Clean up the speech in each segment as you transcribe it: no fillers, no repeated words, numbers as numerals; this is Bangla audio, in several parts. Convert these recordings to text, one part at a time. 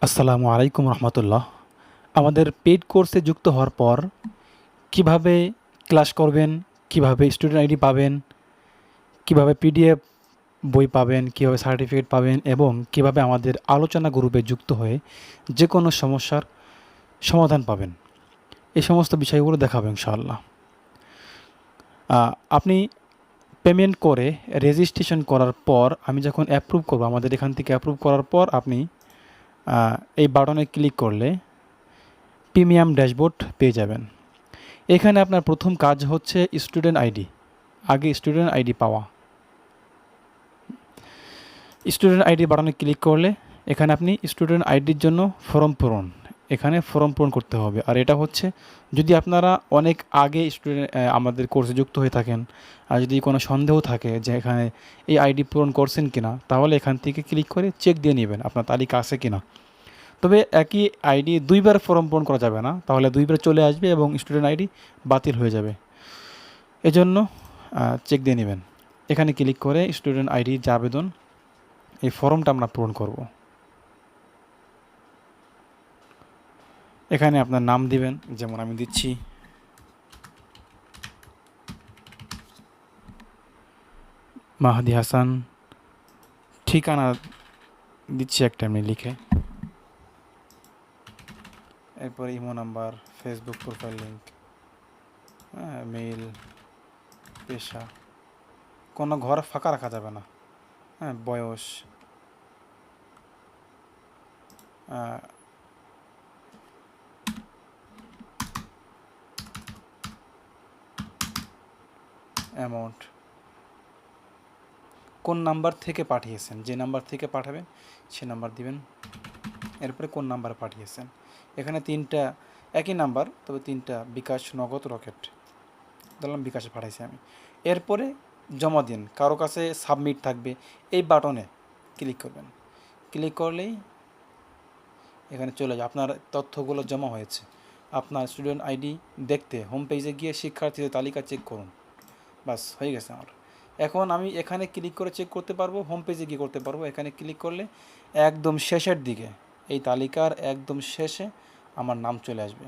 আসসালামু আলাইকুম রহমতুল্লাহ। আমাদের পেইড কোর্সে যুক্ত হওয়ার পর কিভাবে ক্লাস করবেন, কিভাবে স্টুডেন্ট আইডি পাবেন, কিভাবে পিডিএফ বই পাবেন, কিভাবে সার্টিফিকেট পাবেন এবং কিভাবে আমাদের আলোচনা গ্রুপে যুক্ত হয়ে যে কোনো সমস্যার সমাধান পাবেন, এই সমস্ত বিষয়গুলো দেখাবো ইনশাআল্লাহ। আপনি পেমেন্ট করে রেজিস্ট্রেশন করার পর আমি যখন অ্যাপ্রুভ করব, আমাদের এখান থেকে অ্যাপ্রুভ করার পর আপনি এই বাটনে ক্লিক করলে প্রিমিয়াম ড্যাশবোর্ড পেয়ে যাবেন। এখানে আপনার প্রথম কাজ হচ্ছে স্টুডেন্ট আইডি, আগে স্টুডেন্ট আইডি পাওয়া। স্টুডেন্ট আইডি বাটনে ক্লিক করলে এখানে আপনি স্টুডেন্ট আইডির জন্য এখানে ফর্ম পূরণ করতে হবে। আর এটা হচ্ছে যদি আপনারা অনেক আগে আমাদের কোর্সে যুক্ত হয়ে থাকেন, আর যদি কোনো সন্দেহ থাকে যে এখানে এই আইডি পূরণ করছেন কিনা, তাহলে এখান থেকে ক্লিক করে চেক দিয়ে নেবেন আপনার তালিকা আছে কিনা। তবে একই আইডি দুইবার ফর্ম পূরণ করা যাবে না, তাহলে দুইবার চলে আসবে এবং স্টুডেন্ট আইডি বাতিল হয়ে যাবে। এজন্য চেক দিয়ে নেবেন। এখানে ক্লিক করে স্টুডেন্ট আইডি যে আবেদন, এই ফর্মটা আমরা পূরণ করব। এখানে আপনার নাম দিবেন, যেমন আমি দিচ্ছি মাহাদি হাসান। ঠিকানা দিচ্ছি একটা আমি লিখে, এরপর imo number, Facebook profile link, mail, পেশা, কোনো ঘর ফাঁকা রাখা যাবে না, বয়স, অ্যামাউন্ট, কোন নাম্বার থেকে পাঠিয়েছেন, যে নাম্বার থেকে পাঠাবেন সে নাম্বার দিবেন। এরপরে কোন নাম্বার পাঠিয়েছেন, এখানে তিনটা একই নাম্বার, তবে তিনটা বিকাশ, নগদ, রকেট, ধরলাম বিকাশে পাঠাইছি আমি। এরপরে জমা দিন, কারো কাছে সাবমিট থাকবে, এই বাটনে ক্লিক করবেন। ক্লিক করলেই এখানে চলে যায় আপনার তথ্যগুলো জমা হয়েছে। আপনার স্টুডেন্ট আইডি দেখতে হোম পেজে গিয়ে শিক্ষার্থীদের তালিকা চেক করুন, বাস হয়ে গেছে আমার। এখন আমি এখানে ক্লিক করে চেক করতে পারবো, হোম পেজে গিয়ে করতে পারবো। এখানে ক্লিক করলে একদম শেষের দিকে, এই তালিকার একদম শেষে আমার নাম চলে আসবে।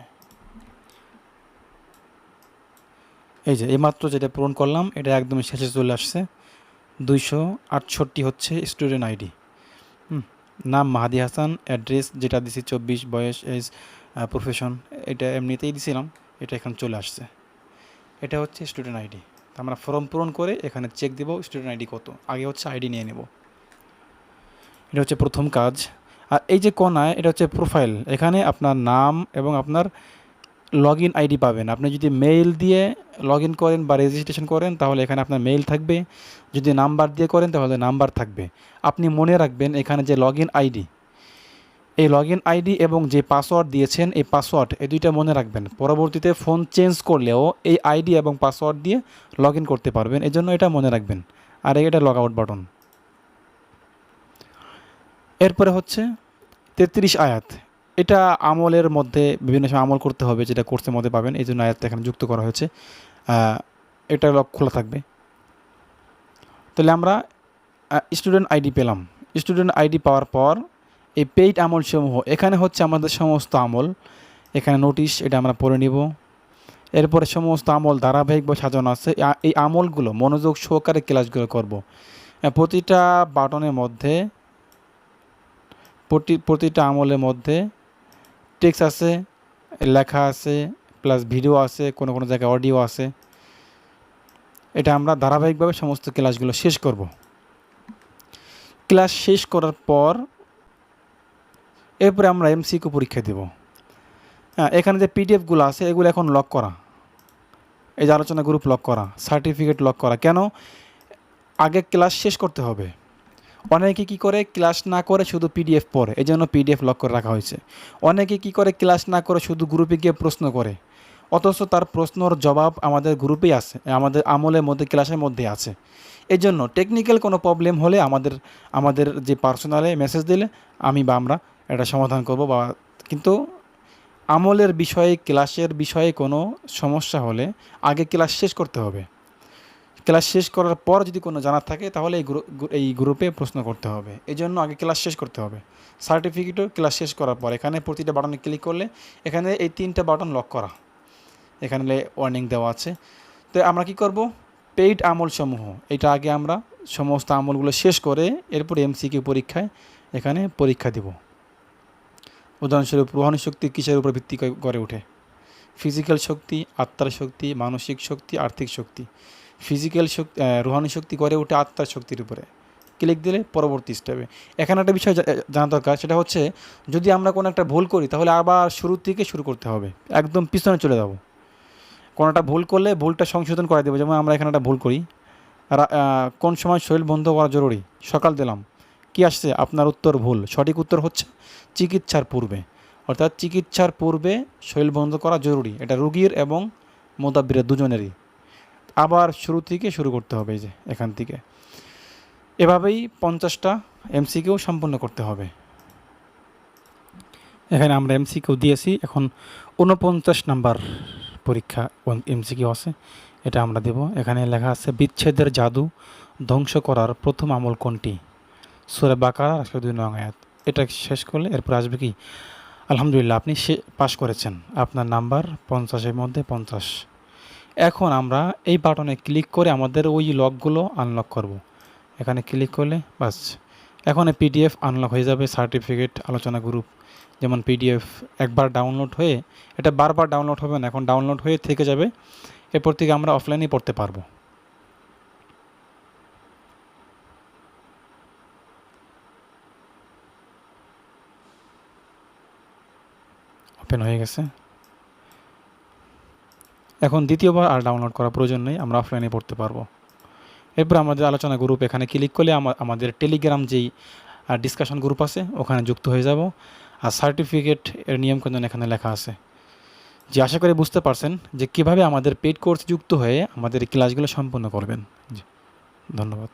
এই যে এইমাত্র যেটা পূরণ করলাম, এটা একদম শেষে চলে আসছে। 268 হচ্ছে স্টুডেন্ট আইডি। নাম মাহাদি হাসান, অ্যাড্রেস যেটা দিছি 24, বয়স, এজ, প্রফেশন এটা এমনিতেই দিছিলাম, এটা এখানে চলে আসছে। এটা হচ্ছে স্টুডেন্ট আইডি। আমরা ফর্ম পূরণ করে এখানে চেক দেব স্টুডেন্ট আইডি কত, আগে হচ্ছে আইডি নিয়ে নেব। এটা হচ্ছে প্রথম কাজ। আর এই যে কোনায় এটা হচ্ছে প্রোফাইল, এখানে আপনার নাম এবং আপনার লগ ইন আইডি পাবেন। আপনি যদি মেইল দিয়ে লগ ইন করেন বা রেজিস্ট্রেশন করেন তাহলে এখানে আপনার মেইল থাকবে, যদি নাম্বার দিয়ে করেন তাহলে নাম্বার থাকবে। আপনি মনে রাখবেন এখানে যে লগ ইন আইডি, এই লগ ইন আইডি এবং যে পাসওয়ার্ড দিয়েছেন এই পাসওয়ার্ড, এই দুইটা মনে রাখবেন। পরবর্তীতে ফোন চেঞ্জ করলেও এই আইডি এবং পাসওয়ার্ড দিয়ে লগ ইন করতে পারবেন, এই জন্য এটা মনে রাখবেন। আর এটা লগ আউট বাটন। এরপরে হচ্ছে 33 আয়াত, এটা আমলের মধ্যে বিভিন্ন সময় আমল করতে হবে, যেটা কোর্সের মধ্যে পাবেন, এই জন্য আয়াতটা এখানে যুক্ত করা হয়েছে। এটা লক খোলা থাকবে। তাহলে আমরা স্টুডেন্ট আইডি পেলাম। স্টুডেন্ট আইডি পাওয়ার পর এই পেইড আমল সমূহ, এখানে হচ্ছে আমাদের সমস্ত আমল, এখানে নোটিশ, এটা আমরা পড়ে নিব। এরপরে সমস্ত আমল ধারাবাহিকভাবে সাজানো আছে। এই আমলগুলো মনোযোগ সহকারে ক্লাসগুলো করব। প্রতিটা বাটনের মধ্যে, প্রতিটা আমলের মধ্যে টেক্সট আছে, লেখা আছে, প্লাস ভিডিও আছে, কোনো কোনো জায়গায় অডিও আছে। এটা আমরা ধারাবাহিকভাবে সমস্ত ক্লাসগুলো শেষ করব। ক্লাস শেষ করার পর এরপরে আমরা এমসিকিউ পরীক্ষা দেব। এখানে যে পিডিএফগুলো আছে এগুলো এখন লক করা, এই যে আলোচনা গ্রুপ লক করা, সার্টিফিকেট লক করা। কেন? আগে ক্লাস শেষ করতে হবে। অনেকে কী করে ক্লাস না করে শুধু পিডিএফ পড়ে, এই জন্য পিডিএফ লক করে রাখা হয়েছে। অনেকে কী করে ক্লাস না করে শুধু গ্রুপে গিয়ে প্রশ্ন করে, অথচ তার প্রশ্নর জবাব আমাদের গ্রুপেই আছে, আমাদের আমলের মধ্যে, ক্লাসের মধ্যে আছে। এই জন্য টেকনিক্যাল কোনো প্রবলেম হলে আমাদের যে পার্সোনালে মেসেজ দিলে আমি বা আমরা এটা সমাধান করব। কিন্তু আমলের বিষয়ে, ক্লাসের বিষয়ে কোনো সমস্যা হলে আগে ক্লাস শেষ করতে হবে। ক্লাস শেষ করার পর যদি কোনো জানার থাকে তাহলে এই গ্রুপে প্রশ্ন করতে হবে। এই জন্য আগে ক্লাস শেষ করতে হবে। সার্টিফিকেটও ক্লাস শেষ করার পর এখানে প্রতিটা বাটনে ক্লিক করলে এখানে এই 3টা বাটন লক করা, এখানে ওয়ার্নিং দেওয়া আছে। তো আমরা কি করব, পেইড আমলসমূহ, এটা আগে আমরা সমস্ত আমলগুলো শেষ করে এরপর এমসিকিউ পরীক্ষায় এখানে পরীক্ষা দিব। উদাহরণস্বরূপ রুহানি শক্তি কিসের উপর ভিত্তি করে ওঠে? ফিজিক্যাল শক্তি, আত্মার শক্তি, মানসিক শক্তি, আর্থিক শক্তি। ফিজিক্যাল শক্তি, রুহানি শক্তি গড়ে ওঠে আত্মার শক্তির উপরে। ক্লিক দিলে পরবর্তী স্টেপে এখানে একটা বিষয় জানা দরকার, সেটা হচ্ছে যদি আমরা কোনো একটা ভুল করি তাহলে আবার শুরু থেকে শুরু করতে হবে, একদম পিছনে চলে যাব। কোনোটা ভুল করলে ভুলটা সংশোধন করে দেবো। যেমন আমরা এখানে একটা ভুল করি, কোন সময় শরীর বন্ধ করা জরুরি? সকাল দিলাম, কি আসছে? আপনার উত্তর ভুল। সঠিক উত্তর হচ্ছে চিকিৎসার পূর্বে, অর্থাৎ চিকিৎসার পূর্বে শরীর বন্ধ করা জরুরি। এটা রুগীর এবং মোদাব্বিরের দুজনেরই। আবার শুরু থেকে শুরু করতে হবে, এই যে এখান থেকে। এভাবেই 50টা এমসিকিউ সম্পন্ন করতে হবে। এখানে আমরা এমসিকিউ দিয়েছি, এখন 49 নাম্বার পরীক্ষা এমসিকিউ আছে, এটা আমরা দেব। এখানে লেখা আছে বিচ্ছেদের জাদু ধ্বংস করার প্রথম আমল কোনটি? সূরা বাকারা 102 নং আয়াত। এটা শেষ করলে এরপর আসবে কি? আলহামদুলিল্লাহ, আপনি পাস করেছেন, আপনার নাম্বার 50-এর মধ্যে 50। এখন আমরা এই বাটনে ক্লিক করে আমাদের ওই লকগুলো আনলক করব। এখানে ক্লিক করলে বাস এখন পিডিএফ আনলক হয়ে যাবে। সার্টিফিকেট আলোচনা গ্রুপ, যেমন পিডিএফ একবার ডাউনলোড হয়ে, এটা বারবার ডাউনলোড হবে না, এখন ডাউনলোড হয়ে থেকে যাবে। এরপর থেকে আমরা অফলাইনেই পড়তে পারবো। ওপেন হয়ে গেছে। এখন দ্বিতীয়বার আর ডাউনলোড করার প্রয়োজন নেই, আমরা অফলাইনে পড়তে পারবো। এরপর আমাদের আলোচনা গ্রুপ, এখানে ক্লিক করলে আমাদের টেলিগ্রাম যেই ডিসকাশন গ্রুপ আছে ওখানে যুক্ত হয়ে যাব। আর সার্টিফিকেট এর নিয়মকানুন এখানে লেখা আছে। যে আশা করি বুঝতে পারছেন যে কীভাবে আমাদের পেইড কোর্স যুক্ত হয়ে আমাদের এই ক্লাসগুলো সম্পন্ন করবেন। ধন্যবাদ।